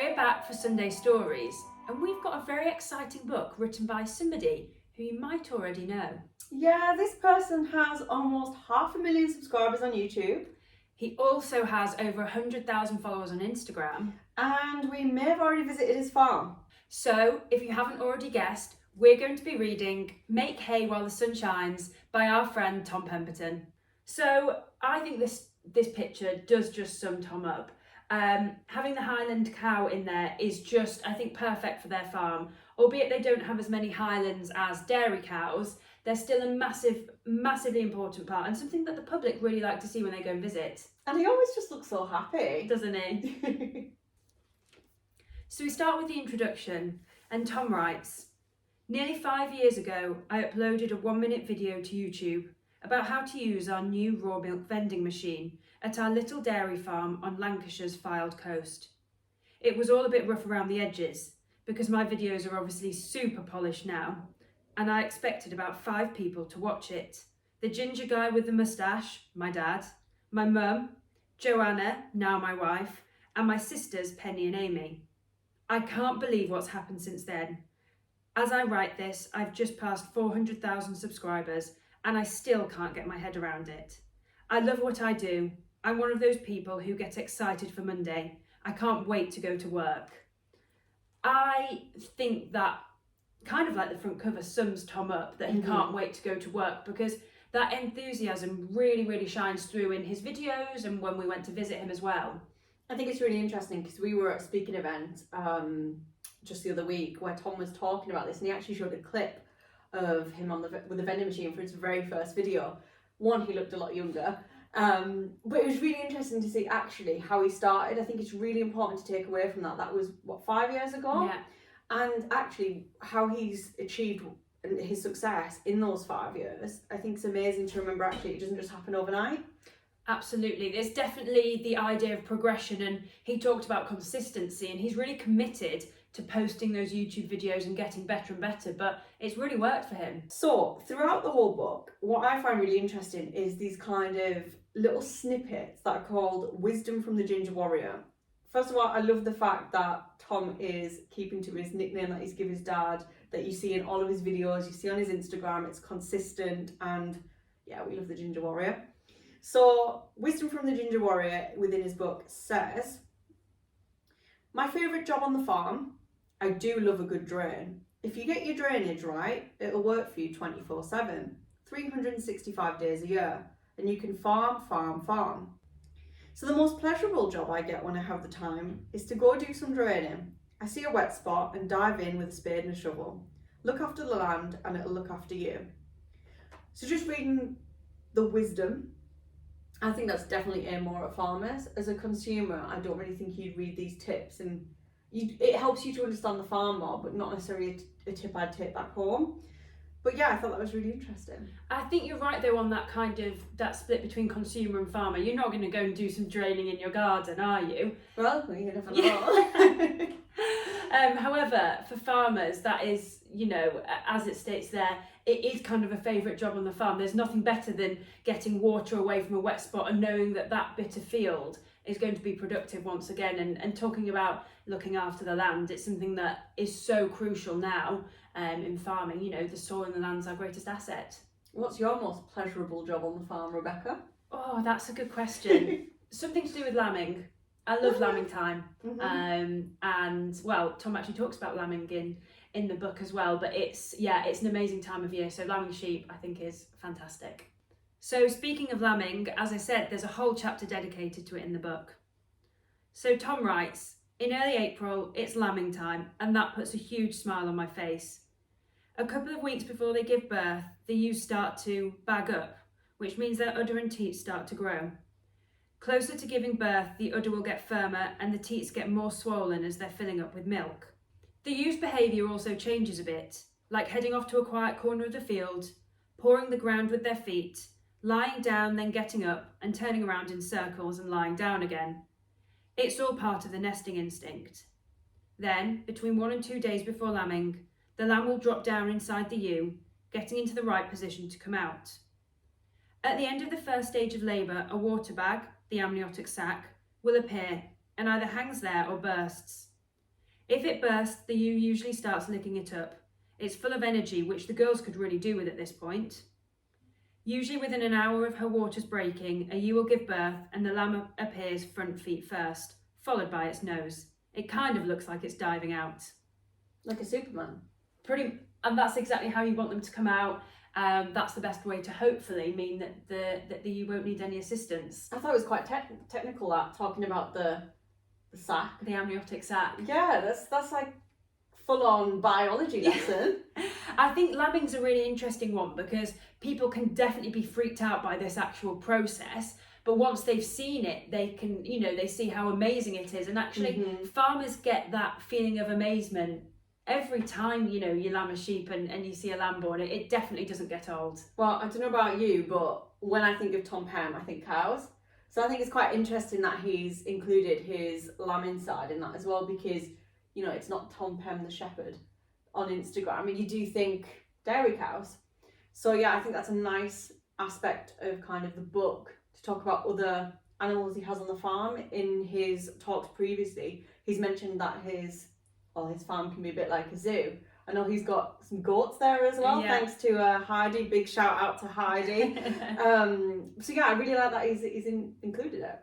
We're back for Sunday Stories, and we've got a very exciting book written by somebody who you might already know. Yeah, this person has almost 500,000 subscribers on YouTube. He also has over 100,000 followers on Instagram. And we may have already visited his farm. So, if you haven't already guessed, we're going to be reading Make Hay While the Sun Shines by our friend Tom Pemberton. So, I think this picture does just sum Tom up. Having the Highland cow in there is just, I think, perfect for their farm. Albeit they don't have as many Highlands as dairy cows, they're still a massively important part and something that the public really like to see when they go and visit. And he always just looks so happy. Doesn't he? So we start with the introduction, and Tom writes, "Nearly 5 years ago, I uploaded a 1-minute video to YouTube about how to use our new raw milk vending machine at our little dairy farm on Lancashire's Fylde coast. It was all a bit rough around the edges, because my videos are obviously super polished now, and I expected about 5 people to watch it. The ginger guy with the moustache, my dad, my mum, Joanna, now my wife, and my sisters Penny and Amy. I can't believe what's happened since then. As I write this, I've just passed 400,000 subscribers and I still can't get my head around it. I love what I do. I'm one of those people who get excited for Monday. I can't wait to go to work." I think that kind of like the front cover sums Tom up, that he can't wait to go to work, because that enthusiasm really shines through in his videos and when we went to visit him as well. I think it's really interesting because we were at a speaking event just the other week where Tom was talking about this, and he actually showed a clip of him with the vending machine for his very first video. One, he looked a lot younger, but it was really interesting to see actually how he started. I think it's really important to take away from that. That was, 5 years ago? Yeah. And actually how he's achieved his success in those 5 years, I think it's amazing to remember actually it doesn't just happen overnight. Absolutely. There's definitely the idea of progression, and he talked about consistency, and he's really committed to posting those YouTube videos and getting better and better, but it's really worked for him. So throughout the whole book, what I find really interesting is these kind of little snippets that are called Wisdom from the Ginger Warrior. First of all, I love the fact that Tom is keeping to his nickname that he's given his dad, that you see in all of his videos, you see on his Instagram, it's consistent, and yeah, we love the Ginger Warrior. So, Wisdom from the Ginger Warrior within his book says, "My favourite job on the farm, I do love a good drain. If you get your drainage right, it'll work for you 24/7, 365 days a year, and you can farm. So the most pleasurable job I get when I have the time is to go do some draining. I see a wet spot and dive in with a spade and a shovel. Look after the land and it'll look after you." So just reading the wisdom, I think that's definitely aimed more at farmers. As a consumer, I don't really think you'd read these tips, and it helps you to understand the farm more, but not necessarily a tip I'd take back home. But yeah, I thought that was really interesting. I think you're right though on that kind of, that split between consumer and farmer. You're not going to go and do some draining in your garden, are you? Well, you never know. However, for farmers, that is, as it states there, it is kind of a favourite job on the farm. There's nothing better than getting water away from a wet spot and knowing that that bit of field is going to be productive once again. And talking about looking after the land, it's something that is so crucial now in farming. The soil and the land's our greatest asset. What's your most pleasurable job on the farm, Rebecca? Oh, that's a good question. Something to do with lambing. I love lambing time. And well, Tom actually talks about lambing in the book as well, but it's an amazing time of year. So lambing sheep, I think, is fantastic. So speaking of lambing, as I said, there's a whole chapter dedicated to it in the book. So Tom writes, "In early April, it's lambing time, and that puts a huge smile on my face. A couple of weeks before they give birth, the ewes start to bag up, which means their udder and teats start to grow. Closer to giving birth, the udder will get firmer and the teats get more swollen as they're filling up with milk. The ewe's behaviour also changes a bit, like heading off to a quiet corner of the field, pawing the ground with their feet, lying down, then getting up and turning around in circles and lying down again. It's all part of the nesting instinct. Then, between 1 and 2 days before lambing, the lamb will drop down inside the ewe, getting into the right position to come out. At the end of the first stage of labour, a water bag, the amniotic sac, will appear and either hangs there or bursts. If it bursts, the ewe usually starts licking it up. It's full of energy, which the girls could really do with at this point. Usually within an hour of her waters breaking, a ewe will give birth and the lamb appears front feet first, followed by its nose. It kind of looks like it's diving out. Like a Superman. And that's exactly how you want them to come out. That's the best way to hopefully mean that you won't need any assistance. I thought it was quite technical, that, talking about the sac. The amniotic sac. Yeah, that's like full-on biology lesson. I think lambing's a really interesting one because people can definitely be freaked out by this actual process, but once they've seen it, they can, they see how amazing it is. And actually, farmers get that feeling of amazement every time, you lamb a sheep and you see a lamb born. It definitely doesn't get old. Well, I don't know about you, but when I think of Tom Pem, I think cows. So I think it's quite interesting that he's included his lambing side in that as well, because, it's not Tom Pem the shepherd on Instagram. And you do think dairy cows. So yeah, I think that's a nice aspect of kind of the book to talk about other animals he has on the farm. In his talks previously, he's mentioned that his farm can be a bit like a zoo. I know he's got some goats there as well, thanks to Heidi. Big shout out to Heidi. So yeah, I really like that he's included it.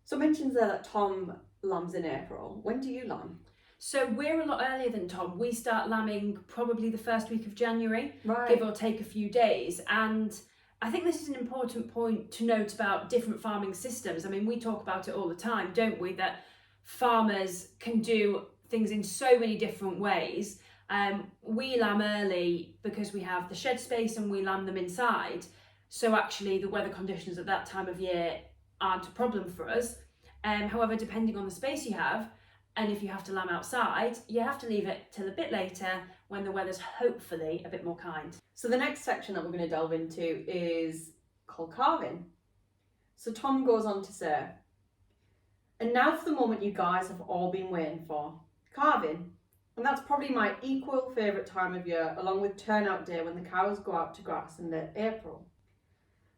So mentions there that Tom lambs in April. When do you lamb? So we're a lot earlier than Tom. We start lambing probably the first week of January, give or take a few days. And I think this is an important point to note about different farming systems. I mean, we talk about it all the time, don't we? That farmers can do things in so many different ways. We lamb early because we have the shed space and we lamb them inside. So actually the weather conditions at that time of year aren't a problem for us. However, depending on the space you have, and if you have to lamb outside, you have to leave it till a bit later when the weather's hopefully a bit more kind. So the next section that we're going to delve into is called calving. So Tom goes on to say, and now for the moment you guys have all been waiting for, calving. And that's probably my equal favourite time of year, along with turnout day when the cows go out to grass in late April.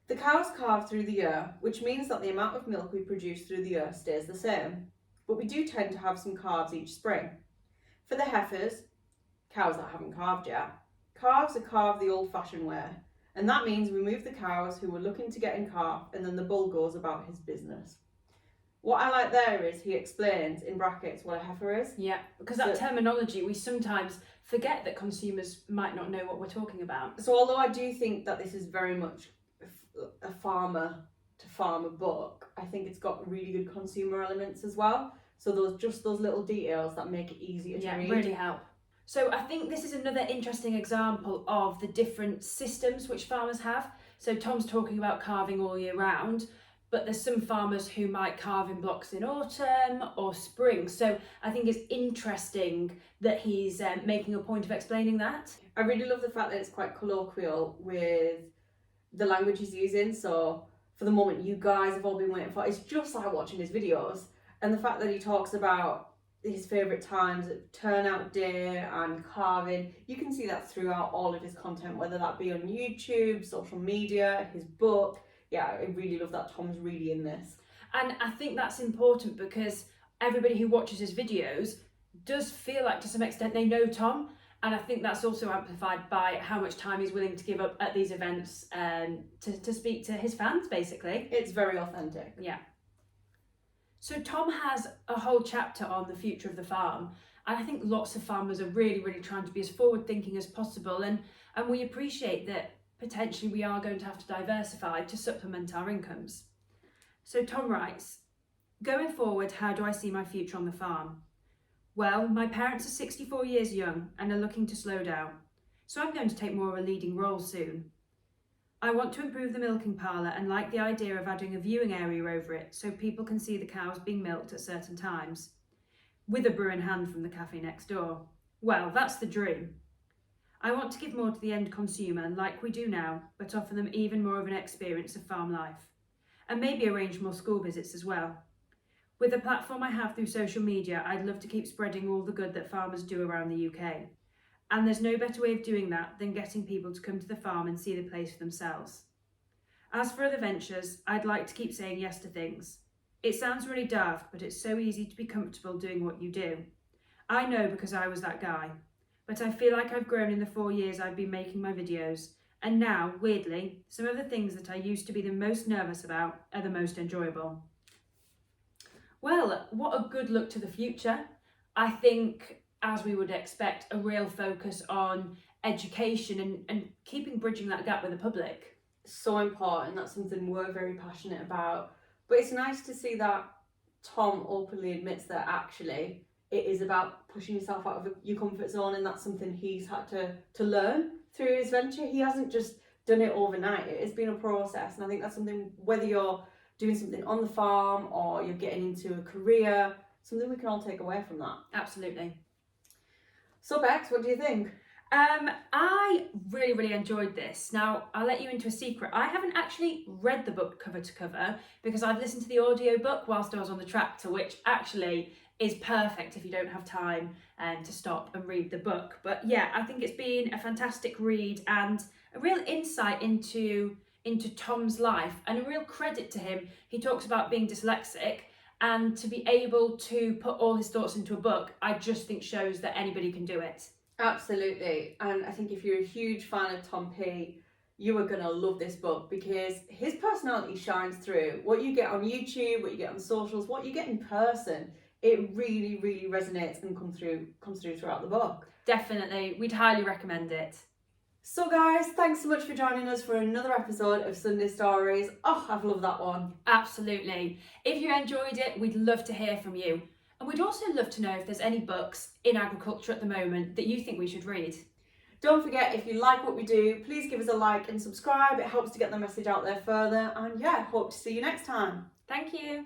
The cows calve through the year, which means that the amount of milk we produce through the year stays the same. But we do tend to have some calves each spring. For the heifers, cows that haven't calved yet, calves are calved the old-fashioned way, and that means we move the cows who are looking to get in calf, and then the bull goes about his business. What I like there is he explains in brackets what a heifer is. Yeah, because that terminology, we sometimes forget that consumers might not know what we're talking about. So although I do think that this is very much a farmer to farmer book, I think it's got really good consumer elements as well. So those little details that make it easier to read. Really help. So I think this is another interesting example of the different systems which farmers have. So Tom's talking about calving all year round, but there's some farmers who might calve in blocks in autumn or spring. So I think it's interesting that he's making a point of explaining that. I really love the fact that it's quite colloquial with the language he's using. So for the moment you guys have all been waiting for, it's just like watching his videos. And the fact that he talks about his favourite times, turnout day and calving, you can see that throughout all of his content, whether that be on YouTube, social media, his book. Yeah, I really love that Tom's really in this. And I think that's important because everybody who watches his videos does feel like to some extent they know Tom. And I think that's also amplified by how much time he's willing to give up at these events to speak to his fans, basically. It's very authentic. Yeah. So Tom has a whole chapter on the future of the farm. And I think lots of farmers are really, really trying to be as forward-thinking as possible. And we appreciate that potentially we are going to have to diversify to supplement our incomes. So Tom writes, going forward, how do I see my future on the farm? Well, my parents are 64 years young and are looking to slow down, so I'm going to take more of a leading role soon. I want to improve the milking parlour and like the idea of adding a viewing area over it so people can see the cows being milked at certain times, with a brew in hand from the cafe next door. Well, that's the dream. I want to give more to the end consumer like we do now, but offer them even more of an experience of farm life, and maybe arrange more school visits as well. With the platform I have through social media, I'd love to keep spreading all the good that farmers do around the UK. And there's no better way of doing that than getting people to come to the farm and see the place for themselves. As for other ventures, I'd like to keep saying yes to things. It sounds really daft, but it's so easy to be comfortable doing what you do. I know because I was that guy. But I feel like I've grown in the 4 years I've been making my videos. And now, weirdly, some of the things that I used to be the most nervous about are the most enjoyable. Well, what a good look to the future. I think, as we would expect, a real focus on education and keeping bridging that gap with the public. So important. That's something we're very passionate about. But it's nice to see that Tom openly admits that actually it is about pushing yourself out of your comfort zone, and that's something he's had to learn through his venture. He hasn't just done it overnight. It's been a process, and I think that's something, whether you're doing something on the farm or you're getting into a career, something we can all take away from that. Absolutely. So Bex, what do you think? I really enjoyed this. Now, I'll let you into a secret. I haven't actually read the book cover to cover because I've listened to the audio book whilst I was on the tractor, which actually is perfect if you don't have time to stop and read the book. But yeah, I think it's been a fantastic read and a real insight into Tom's life, and a real credit to him. He talks about being dyslexic, and to be able to put all his thoughts into a book, I just think shows that anybody can do it. Absolutely. And I think if you're a huge fan of Tom P, you are going to love this book because his personality shines through. What you get on YouTube, what you get on socials, what you get in person, it really resonates and comes through throughout the book. Definitely. We'd highly recommend it. So guys, thanks so much for joining us for another episode of Sunday Stories. Oh, I've loved that one. Absolutely. If you enjoyed it, we'd love to hear from you. And we'd also love to know if there's any books in agriculture at the moment that you think we should read. Don't forget, if you like what we do, please give us a like and subscribe. It helps to get the message out there further. And yeah, hope to see you next time. Thank you.